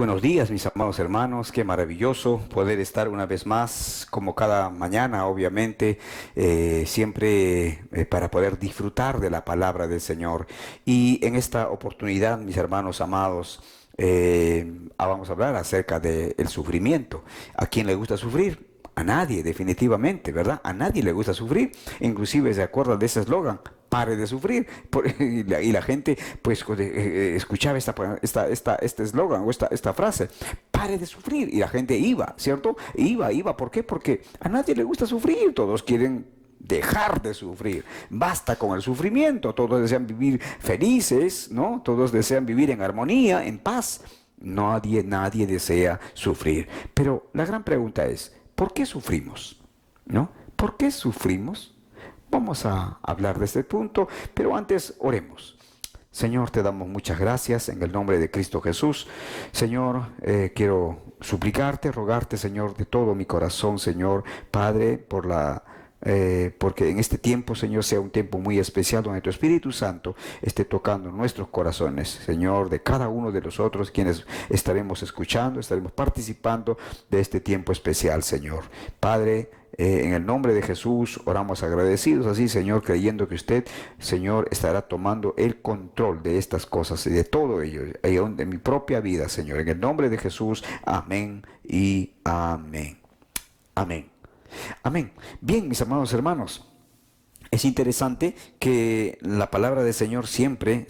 buenos días, mis amados hermanos. Qué maravilloso poder estar una vez más, como cada mañana, obviamente, siempre para poder disfrutar de la palabra del Señor. Y en esta oportunidad, mis hermanos amados, vamos a hablar acerca del sufrimiento. ¿A quién le gusta sufrir? A nadie, definitivamente, ¿verdad? A nadie le gusta sufrir. Inclusive se acuerdan de ese eslogan: pare de sufrir. Y la gente, pues, escuchaba este eslogan o esta frase: pare de sufrir. Y la gente iba, ¿cierto? Iba. ¿Por qué? Porque a nadie le gusta sufrir. Todos quieren dejar de sufrir. Basta con el sufrimiento. Todos desean vivir felices, ¿no? Todos desean vivir en armonía, en paz. Nadie desea sufrir. Pero la gran pregunta es: ¿por qué sufrimos? ¿No? ¿Por qué sufrimos? Vamos a hablar de este punto, pero antes oremos. Señor, te damos muchas gracias en el nombre de Cristo Jesús. Señor, quiero suplicarte, rogarte, Señor, de todo mi corazón, Señor, Padre, porque en este tiempo, Señor, sea un tiempo muy especial donde tu Espíritu Santo esté tocando nuestros corazones, Señor, de cada uno de nosotros quienes estaremos escuchando, estaremos participando de este tiempo especial, Señor. Padre, en el nombre de Jesús oramos agradecidos así, Señor, creyendo que usted, Señor, estará tomando el control de estas cosas y de todo ello, de mi propia vida, Señor. En el nombre de Jesús, amén y amén. Amén. Amén. Bien, mis amados hermanos, es interesante que la palabra del Señor siempre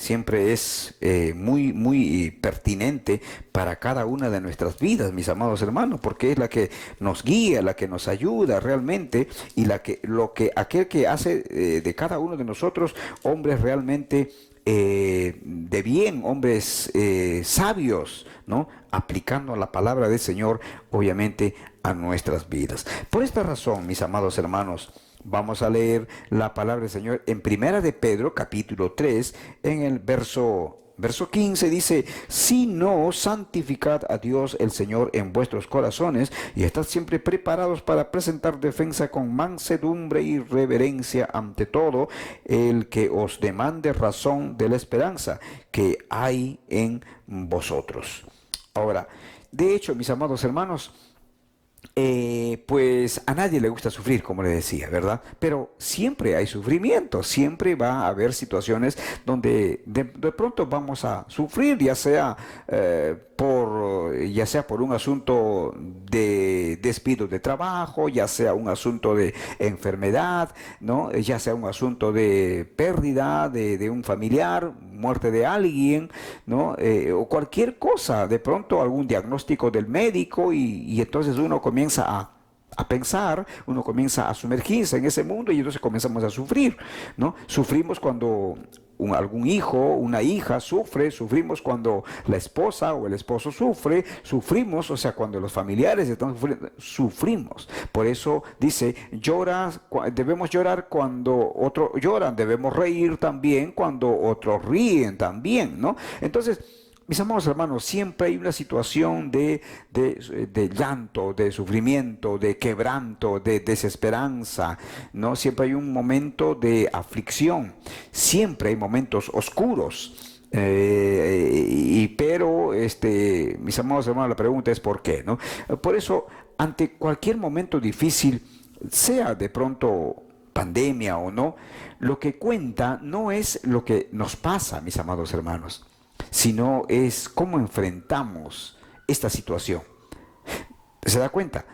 es muy pertinente para cada una de nuestras vidas, mis amados hermanos, porque es la que nos guía, la que nos ayuda realmente, y aquel que hace de cada uno de nosotros hombres realmente de bien, hombres sabios, ¿no? Aplicando la palabra del Señor, obviamente, a nuestras vidas. Por esta razón, mis amados hermanos, vamos a leer la palabra del Señor en Primera de Pedro, capítulo 3, en el verso 15 dice: si no, santificad a Dios el Señor en vuestros corazones y estad siempre preparados para presentar defensa con mansedumbre y reverencia ante todo el que os demande razón de la esperanza que hay en vosotros. Ahora, de hecho, mis amados hermanos, pues a nadie le gusta sufrir, como le decía, ¿verdad? Pero siempre hay sufrimiento, siempre va a haber situaciones donde de pronto vamos a sufrir, ya sea por un asunto de despido de trabajo, ya sea un asunto de enfermedad, ¿no? Ya sea un asunto de pérdida de un familiar, muerte de alguien, ¿no? O cualquier cosa, de pronto algún diagnóstico del médico y entonces uno comienza a pensar, uno comienza a sumergirse en ese mundo y entonces comenzamos a sufrir, ¿no? Sufrimos cuando algún hijo, una hija sufre, sufrimos cuando la esposa o el esposo sufrimos, o sea, cuando los familiares están sufriendo, sufrimos. Por eso dice, debemos llorar cuando otros lloran, debemos reír también cuando otros ríen también, ¿no? Entonces, mis amados hermanos, siempre hay una situación de llanto, de sufrimiento, de quebranto, de desesperanza, ¿no? Siempre hay un momento de aflicción, siempre hay momentos oscuros. Pero mis amados hermanos, la pregunta es ¿por qué, no? Por eso, ante cualquier momento difícil, sea de pronto pandemia o no, lo que cuenta no es lo que nos pasa, mis amados hermanos, sino es cómo enfrentamos esta situación. ¿Se da cuenta?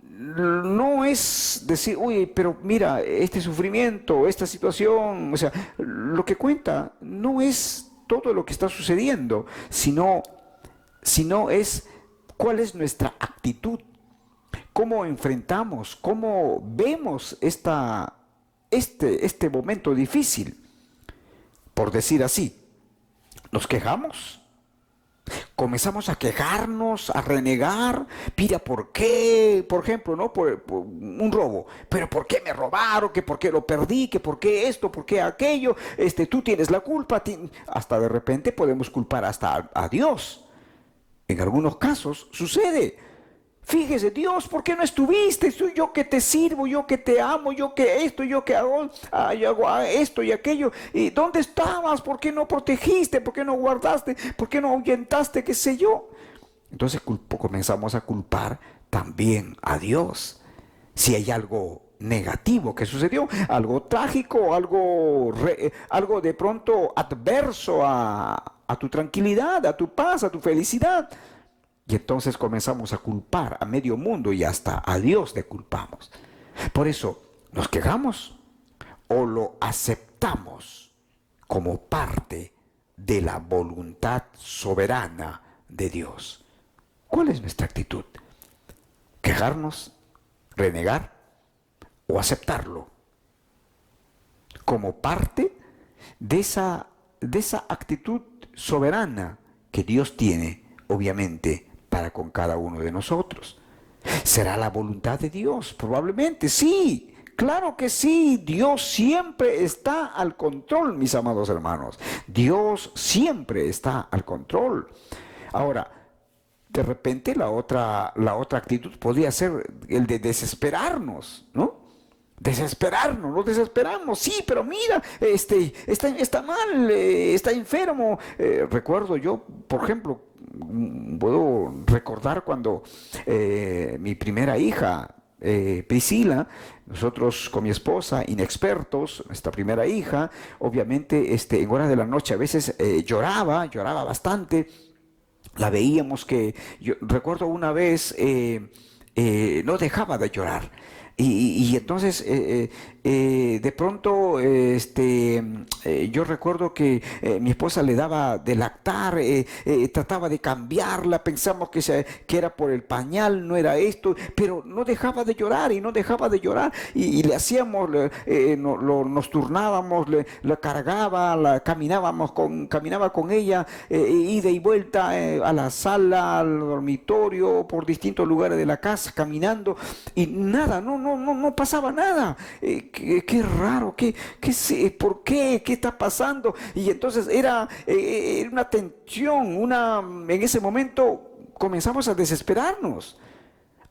No es decir, uy, pero mira, este sufrimiento, esta situación, o sea, lo que cuenta no es todo lo que está sucediendo, sino es cuál es nuestra actitud, cómo enfrentamos, cómo vemos este momento difícil, por decir así. Nos quejamos, comenzamos a quejarnos, a renegar. Mira, ¿por qué? Por ejemplo, ¿no? Por un robo. ¿Pero por qué me robaron? ¿Que por qué lo perdí? ¿Que por qué esto? ¿Por qué aquello? Tú tienes la culpa. Hasta de repente podemos culpar hasta a Dios. En algunos casos sucede. Fíjese, Dios, ¿por qué no estuviste? Soy yo que te sirvo, yo que te amo, yo que esto, yo que hago esto y aquello. ¿Y dónde estabas? ¿Por qué no protegiste? ¿Por qué no guardaste? ¿Por qué no ahuyentaste? ¿Qué sé yo? Entonces comenzamos a culpar también a Dios. Si hay algo negativo que sucedió, algo trágico, algo de pronto adverso a tu tranquilidad, a tu paz, a tu felicidad. Y entonces comenzamos a culpar a medio mundo y hasta a Dios le culpamos. Por eso nos quejamos o lo aceptamos como parte de la voluntad soberana de Dios. ¿Cuál es nuestra actitud? ¿Quejarnos, renegar o aceptarlo como parte de esa actitud soberana que Dios tiene, obviamente, para con cada uno de nosotros? ¿Será la voluntad de Dios? Probablemente sí. Claro que sí, Dios siempre está al control, mis amados hermanos. Dios siempre está al control. Ahora, de repente la otra actitud podría ser el de desesperarnos, ¿no? Desesperarnos, nos desesperamos, sí, pero mira, está mal, está enfermo. Recuerdo yo, por ejemplo, puedo recordar cuando mi primera hija, Priscila, nosotros con mi esposa, inexpertos, nuestra primera hija, obviamente en horas de la noche a veces lloraba bastante. La veíamos que, yo recuerdo una vez, no dejaba de llorar. Y entonces, de pronto, yo recuerdo que mi esposa le daba de lactar, trataba de cambiarla, pensamos que era por el pañal, no era esto, pero no dejaba de llorar y no dejaba de llorar. Y le hacíamos, nos turnábamos, la cargaba, caminaba con ella, ida y vuelta a la sala, al dormitorio, por distintos lugares de la casa, caminando, y nada, no pasaba nada. Qué raro, ¿por qué? ¿Qué está pasando? Y entonces era una tensión, en ese momento comenzamos a desesperarnos.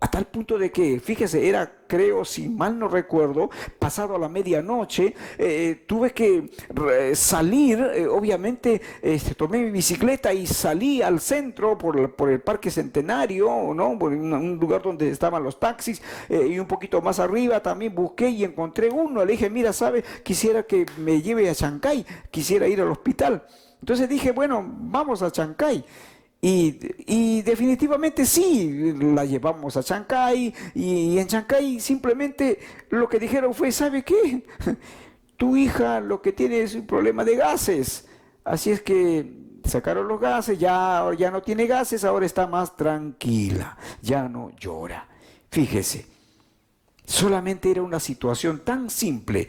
A tal punto de que, fíjese, creo, si mal no recuerdo, pasado a la medianoche, tuve que salir, obviamente, tomé mi bicicleta y salí al centro por el Parque Centenario, ¿no? Por un lugar donde estaban los taxis, y un poquito más arriba también busqué y encontré uno. Le dije, mira, ¿sabe? Quisiera que me lleve a Chancay, quisiera ir al hospital. Entonces dije, bueno, vamos a Chancay. Y definitivamente sí, la llevamos a Chancay y en Chancay simplemente lo que dijeron fue, ¿sabe qué? Tu hija lo que tiene es un problema de gases, así es que sacaron los gases, ya no tiene gases, ahora está más tranquila, ya no llora. Fíjese, solamente era una situación tan simple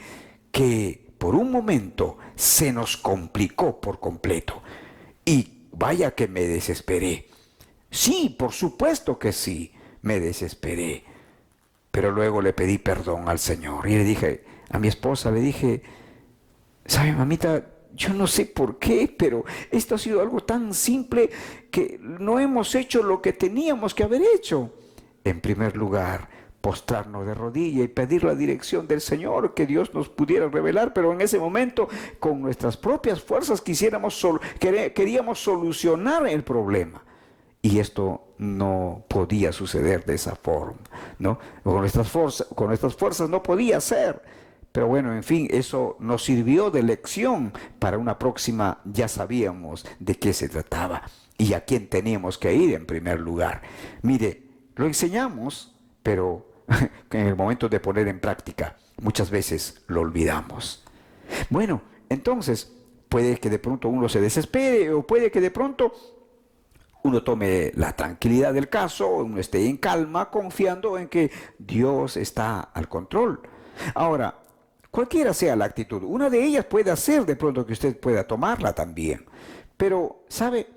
que por un momento se nos complicó por completo. Y vaya que me desesperé. Sí, por supuesto que sí, me desesperé. Pero luego le pedí perdón al Señor y le dije a mi esposa, le dije, ¿sabe, mamita? Yo no sé por qué, pero esto ha sido algo tan simple que no hemos hecho lo que teníamos que haber hecho. En primer lugar, postrarnos de rodilla y pedir la dirección del Señor, que Dios nos pudiera revelar, pero en ese momento con nuestras propias fuerzas queríamos solucionar el problema. Y esto no podía suceder de esa forma, ¿no? Con nuestras fuerzas no podía ser. Pero bueno, en fin, eso nos sirvió de lección. Para una próxima ya sabíamos de qué se trataba y a quién teníamos que ir en primer lugar. Mire, lo enseñamos, pero en el momento de poner en práctica muchas veces lo olvidamos. Bueno, entonces puede que de pronto uno se desespere o puede que de pronto uno tome la tranquilidad del caso, uno esté en calma confiando en que Dios está al control. Ahora, cualquiera sea la actitud, una de ellas puede hacer de pronto que usted pueda tomarla también. Pero, ¿sabe?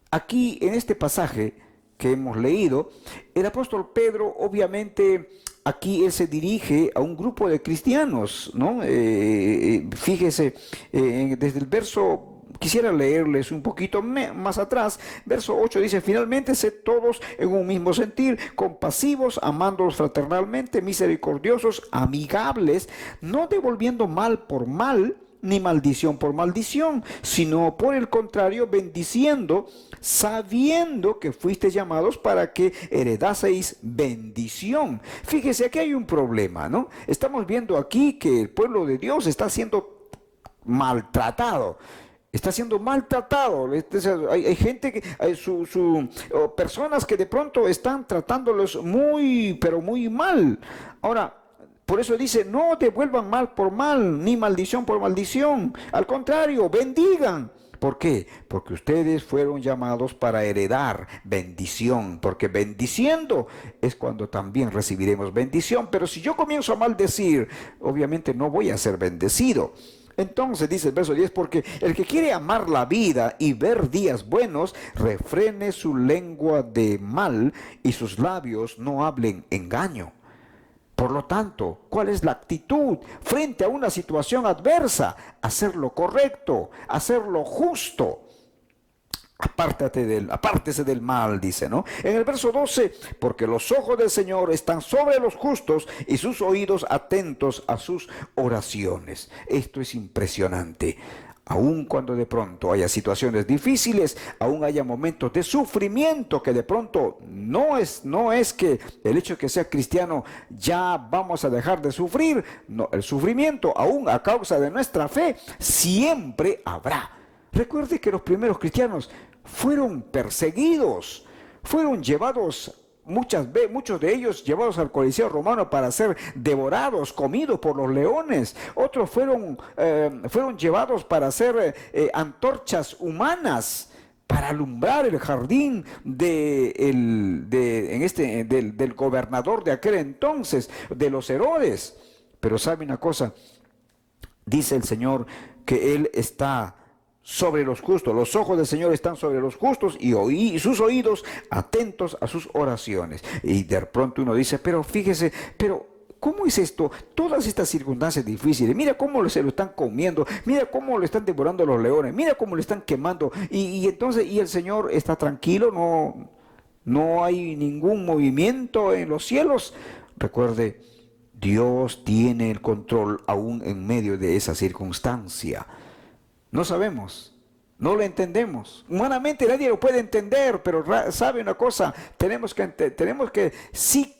Aquí en este pasaje que hemos leído, el apóstol Pedro, obviamente, aquí él se dirige a un grupo de cristianos, ¿no? Fíjese, desde el verso, quisiera leerles un poquito más atrás, verso 8 dice, finalmente sed todos en un mismo sentir, compasivos, amándolos fraternalmente, misericordiosos, amigables, no devolviendo mal por mal, ni maldición por maldición, sino por el contrario, bendiciendo, sabiendo que fuisteis llamados para que heredaseis bendición. Fíjese, aquí hay un problema, ¿no? Estamos viendo aquí que el pueblo de Dios está siendo maltratado. Está siendo maltratado. Hay gente que, o personas que de pronto están tratándolos muy, pero muy mal. Ahora, por eso dice, no devuelvan mal por mal, ni maldición por maldición. Al contrario, bendigan. ¿Por qué? Porque ustedes fueron llamados para heredar bendición, porque bendiciendo es cuando también recibiremos bendición. Pero si yo comienzo a maldecir, obviamente no voy a ser bendecido. Entonces dice el verso 10, porque el que quiere amar la vida y ver días buenos, refrene su lengua de mal y sus labios no hablen engaño. Por lo tanto, ¿cuál es la actitud frente a una situación adversa? Hacer lo correcto, hacer lo justo. Apártese del mal, dice, ¿no? En el verso 12, porque los ojos del Señor están sobre los justos y sus oídos atentos a sus oraciones. Esto es impresionante. Aun cuando de pronto haya situaciones difíciles, aún haya momentos de sufrimiento que de pronto no es que el hecho de que sea cristiano ya vamos a dejar de sufrir. No, el sufrimiento, aún a causa de nuestra fe, siempre habrá. Recuerde que los primeros cristianos fueron perseguidos, fueron llevados, muchos de ellos llevados al Coliseo Romano para ser devorados, comidos por los leones. Otros fueron llevados para ser antorchas humanas, para alumbrar el jardín del gobernador de aquel entonces, de los Herodes. Pero ¿sabe una cosa? Dice el Señor que Él está sobre los justos. Los ojos del Señor están sobre los justos y sus oídos atentos a sus oraciones. Y de pronto uno dice, pero fíjese, pero ¿cómo es esto? Todas estas circunstancias difíciles, mira cómo se lo están comiendo, mira cómo lo están devorando los leones, mira cómo lo están quemando, y entonces, y el Señor está tranquilo, no hay ningún movimiento en los cielos. Recuerde, Dios tiene el control aún en medio de esa circunstancia. No sabemos, no lo entendemos. Humanamente nadie lo puede entender, pero sabe una cosa, tenemos que sí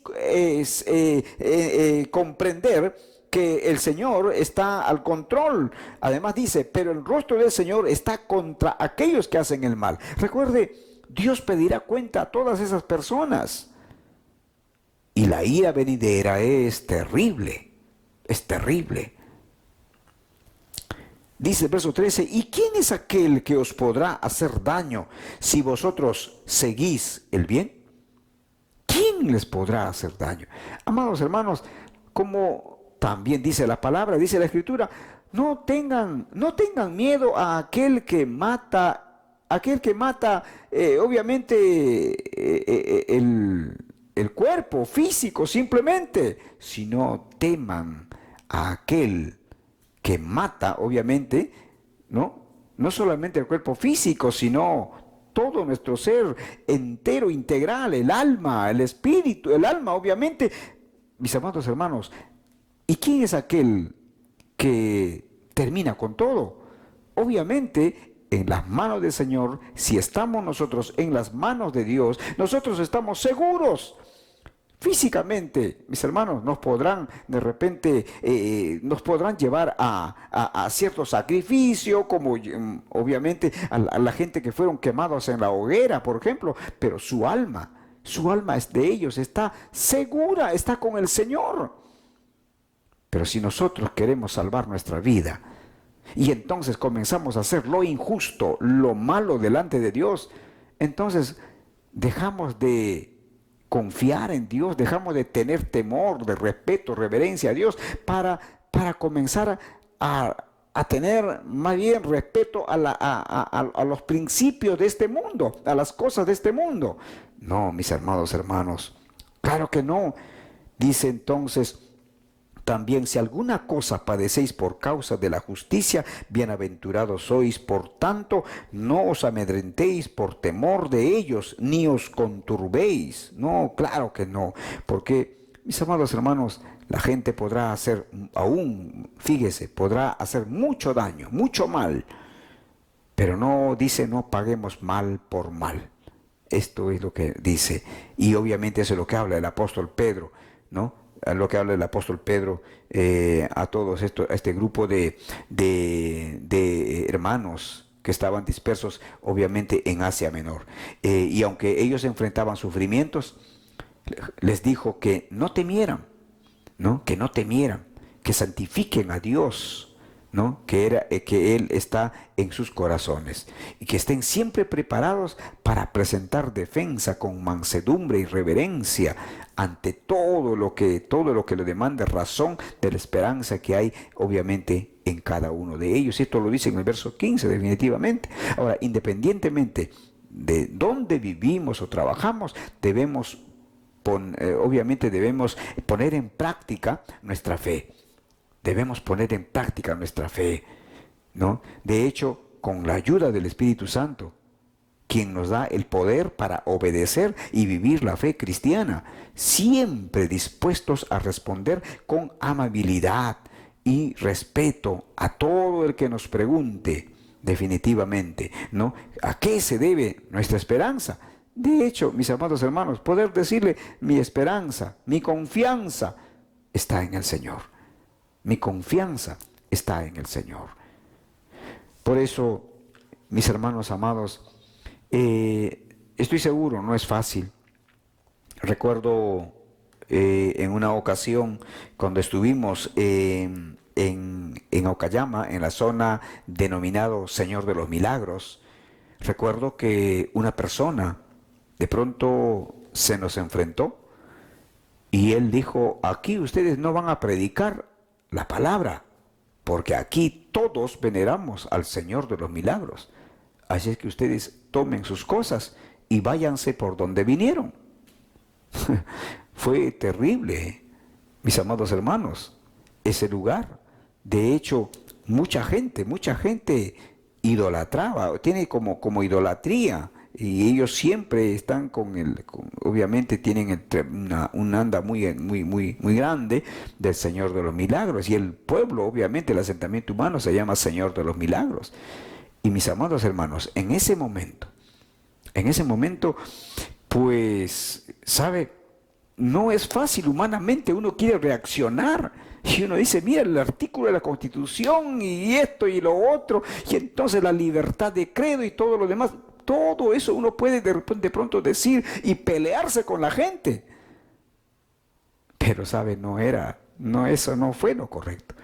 comprender que el Señor está al control. Además dice, pero el rostro del Señor está contra aquellos que hacen el mal. Recuerde, Dios pedirá cuenta a todas esas personas. Y la ira venidera es terrible, es terrible. Dice el verso 13, ¿y quién es aquel que os podrá hacer daño si vosotros seguís el bien? ¿Quién les podrá hacer daño? Amados hermanos, como también dice la palabra, dice la Escritura, no tengan miedo a aquel que mata, obviamente el cuerpo físico simplemente, sino teman a aquel que mata, obviamente, no solamente el cuerpo físico, sino todo nuestro ser entero, integral, el alma, el espíritu, el alma, obviamente. Mis amados hermanos, ¿y quién es aquel que termina con todo? Obviamente, en las manos del Señor, si estamos nosotros en las manos de Dios, nosotros estamos seguros. Físicamente, mis hermanos, nos podrán de repente, nos podrán llevar a cierto sacrificio, como obviamente a la gente que fueron quemados en la hoguera, por ejemplo, pero su alma es de ellos, está segura, está con el Señor. Pero si nosotros queremos salvar nuestra vida y entonces comenzamos a hacer lo injusto, lo malo delante de Dios, entonces dejamos de confiar en Dios, dejamos de tener temor, de respeto, reverencia a Dios para comenzar a tener más bien respeto a los principios de este mundo, a las cosas de este mundo. No, mis amados hermanos, claro que no. Dice entonces, también si alguna cosa padecéis por causa de la justicia, bienaventurados sois. Por tanto, no os amedrentéis por temor de ellos, ni os conturbéis. No, claro que no, porque mis amados hermanos, la gente podrá hacer aún, fíjese, podrá hacer mucho daño, mucho mal, pero no dice no paguemos mal por mal. Esto es lo que dice, y obviamente eso es lo que habla el apóstol Pedro, ¿no? A lo que habla el apóstol Pedro a todos esto, a este grupo de hermanos que estaban dispersos, obviamente en Asia Menor. Y aunque ellos enfrentaban sufrimientos, les dijo que no temieran, ¿no? Que no temieran, que santifiquen a Dios, ¿no? Que Él está en sus corazones y que estén siempre preparados para presentar defensa con mansedumbre y reverencia ante todo lo que le demande razón de la esperanza que hay obviamente en cada uno de ellos. Y esto lo dice en el verso 15 definitivamente. Ahora, independientemente de dónde vivimos o trabajamos, obviamente debemos poner en práctica nuestra fe. Debemos poner en práctica nuestra fe, ¿no? De hecho, con la ayuda del Espíritu Santo, quien nos da el poder para obedecer y vivir la fe cristiana, siempre dispuestos a responder con amabilidad y respeto a todo el que nos pregunte, definitivamente, ¿no? ¿A qué se debe nuestra esperanza? De hecho, mis amados hermanos, poder decirle, mi esperanza, mi confianza está en el Señor. Mi confianza está en el Señor. Por eso, mis hermanos amados, estoy seguro, no es fácil. Recuerdo en una ocasión, cuando estuvimos en Okayama, en la zona denominado Señor de los Milagros, recuerdo que una persona de pronto se nos enfrentó y él dijo, aquí ustedes no van a predicar la palabra, porque aquí todos veneramos al Señor de los Milagros. Así es que ustedes tomen sus cosas y váyanse por donde vinieron. Fue terrible, mis amados hermanos, ese lugar. De hecho, mucha gente idolatraba, tiene como idolatría. Y ellos siempre están obviamente tienen una anda muy grande del Señor de los Milagros. Y el pueblo, obviamente, el asentamiento humano se llama Señor de los Milagros. Y mis amados hermanos, en ese momento, pues, ¿sabe? No es fácil humanamente, uno quiere reaccionar. Y uno dice, mira el artículo de la Constitución y esto y lo otro, y entonces la libertad de credo y todo lo demás. Todo eso uno puede de pronto decir y pelearse con la gente. Pero, ¿sabe? Eso no fue lo correcto.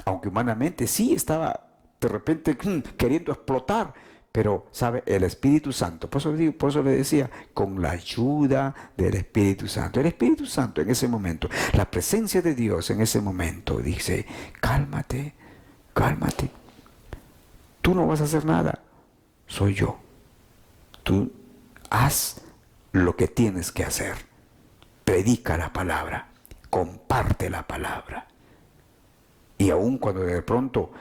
Aunque humanamente sí estaba de repente queriendo explotar. Pero, ¿sabe? El Espíritu Santo, por eso le decía, con la ayuda del Espíritu Santo. El Espíritu Santo en ese momento, la presencia de Dios en ese momento dice, cálmate, cálmate. Tú no vas a hacer nada, soy yo. Tú haz lo que tienes que hacer. Predica la palabra, comparte la palabra. Y aun cuando de pronto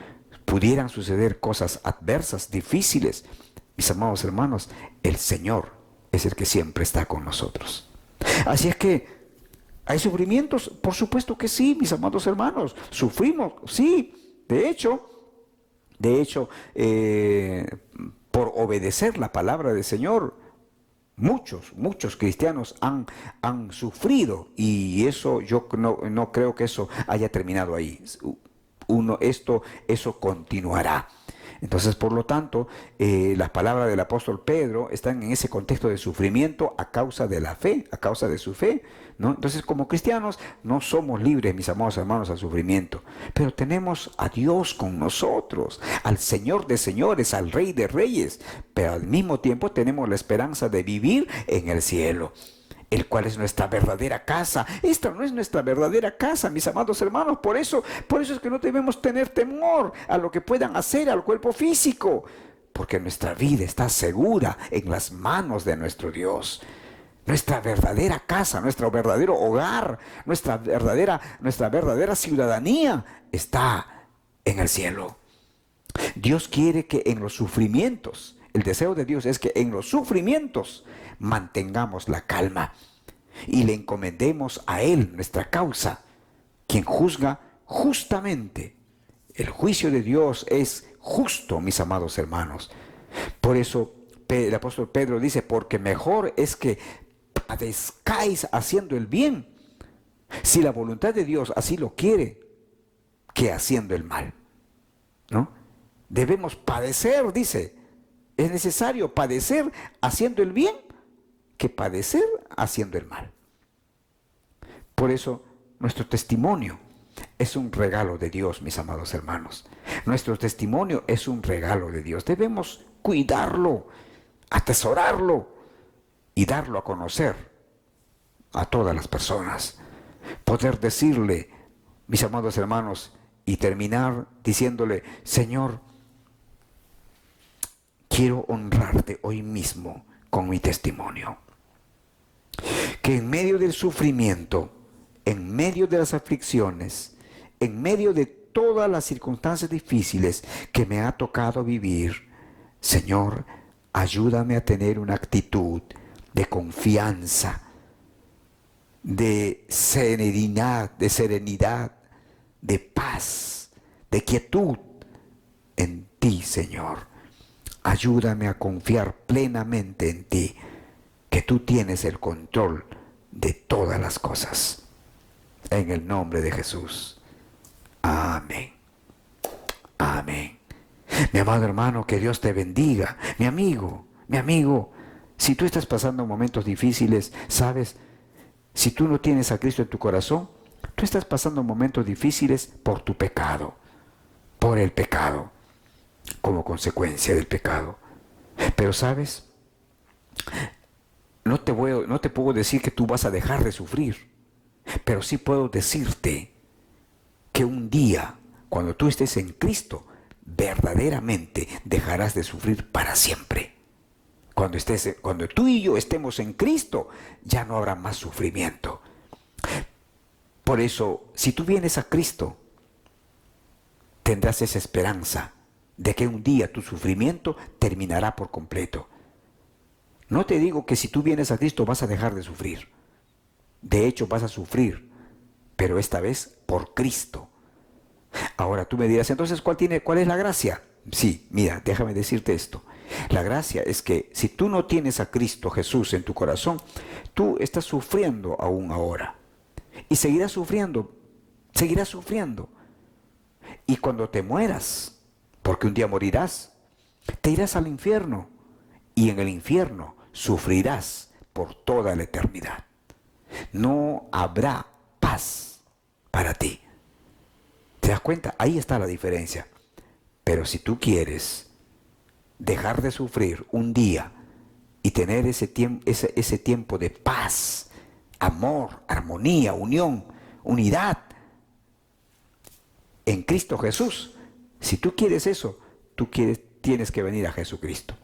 pudieran suceder cosas adversas, difíciles, mis amados hermanos, el Señor es el que siempre está con nosotros. Así es que, ¿hay sufrimientos? Por supuesto que sí, mis amados hermanos. Sufrimos, sí. De hecho, por obedecer la palabra del Señor, muchos cristianos han sufrido, y eso yo no creo que eso haya terminado ahí. Eso continuará. Entonces, por lo tanto, las palabras del apóstol Pedro están en ese contexto de sufrimiento a causa de la fe, a causa de su fe, ¿no? Entonces, como cristianos, no somos libres, mis amados hermanos, al sufrimiento, pero tenemos a Dios con nosotros, al Señor de señores, al Rey de reyes, pero al mismo tiempo tenemos la esperanza de vivir en el cielo, el cual es nuestra verdadera casa. Esta no es nuestra verdadera casa, mis amados hermanos. Por eso es que no debemos tener temor a lo que puedan hacer al cuerpo físico, porque nuestra vida está segura en las manos de nuestro Dios. Nuestra verdadera casa, nuestro verdadero hogar, nuestra verdadera ciudadanía está en el cielo. Dios quiere que en los sufrimientos, el deseo de Dios es que en los sufrimientos mantengamos la calma. y le encomendemos a Él nuestra causa, quien juzga justamente. El juicio de Dios es justo, mis amados hermanos. Por eso el apóstol Pedro dice, porque mejor es que padezcáis haciendo el bien, si la voluntad de Dios así lo quiere, que haciendo el mal, ¿no? Debemos padecer, dice. Es necesario padecer haciendo el bien que padecer haciendo el mal. Por eso nuestro testimonio es un regalo de Dios, mis amados hermanos. Nuestro testimonio es un regalo de Dios. Debemos cuidarlo, atesorarlo y darlo a conocer a todas las personas. Poder decirle, mis amados hermanos, y terminar diciéndole, Señor, quiero honrarte hoy mismo con mi testimonio. Que en medio del sufrimiento, en medio de las aflicciones, en medio de todas las circunstancias difíciles que me ha tocado vivir, Señor, ayúdame a tener una actitud de confianza, de serenidad, de paz, de quietud en ti, Señor. Ayúdame a confiar plenamente en ti, que tú tienes el control de todas las cosas. En el nombre de Jesús. Amén. Amén. Mi amado hermano, que Dios te bendiga. Mi amigo, si tú estás pasando momentos difíciles, sabes, si tú no tienes a Cristo en tu corazón, tú estás pasando momentos difíciles por tu pecado, por el pecado, como consecuencia del pecado. Pero sabes, no te puedo decir que tú vas a dejar de sufrir, pero sí puedo decirte que un día, cuando tú estés en Cristo, verdaderamente dejarás de sufrir para siempre. Cuando tú y yo estemos en Cristo, ya no habrá más sufrimiento. Por eso, si tú vienes a Cristo, tendrás esa esperanza de que un día tu sufrimiento terminará por completo. No te digo que si tú vienes a Cristo vas a dejar de sufrir. De hecho, vas a sufrir, pero esta vez por Cristo. Ahora tú me dirás, entonces, ¿cuál es la gracia? Sí, mira, déjame decirte esto. La gracia es que si tú no tienes a Cristo Jesús en tu corazón, tú estás sufriendo aún ahora. Y seguirás sufriendo. Y cuando te mueras, porque un día morirás, te irás al infierno. Y en el infierno sufrirás por toda la eternidad. No habrá paz para ti. ¿Te das cuenta? Ahí está la diferencia. Pero si tú quieres dejar de sufrir un día y tener ese tiempo de paz, amor, armonía, unión, unidad en Cristo Jesús, si tú quieres eso, tienes que venir a Jesucristo.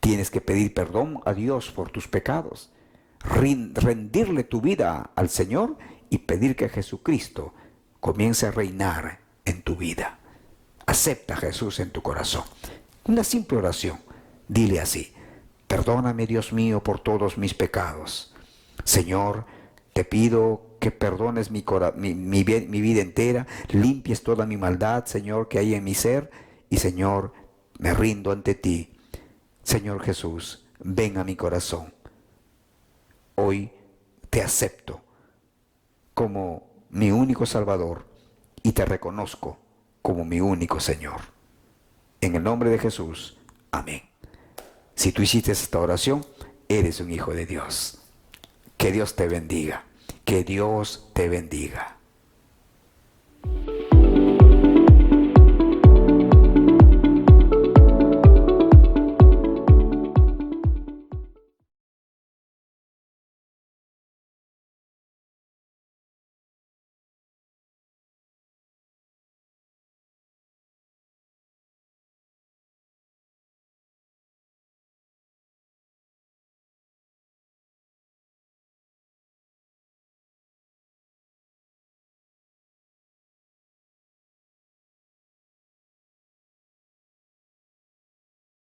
Tienes que pedir perdón a Dios por tus pecados, rendirle tu vida al Señor y pedir que Jesucristo comience a reinar en tu vida. Acepta a Jesús en tu corazón. Una simple oración. Dile así: perdóname, Dios mío, por todos mis pecados. Señor, te pido que perdones mi vida entera, limpies toda mi maldad, Señor, que hay en mi ser. Y Señor, me rindo ante ti. Señor Jesús, ven a mi corazón. Hoy te acepto como mi único Salvador y te reconozco como mi único Señor. En el nombre de Jesús, amén. Si tú hiciste esta oración, eres un hijo de Dios. Que Dios te bendiga. Que Dios te bendiga.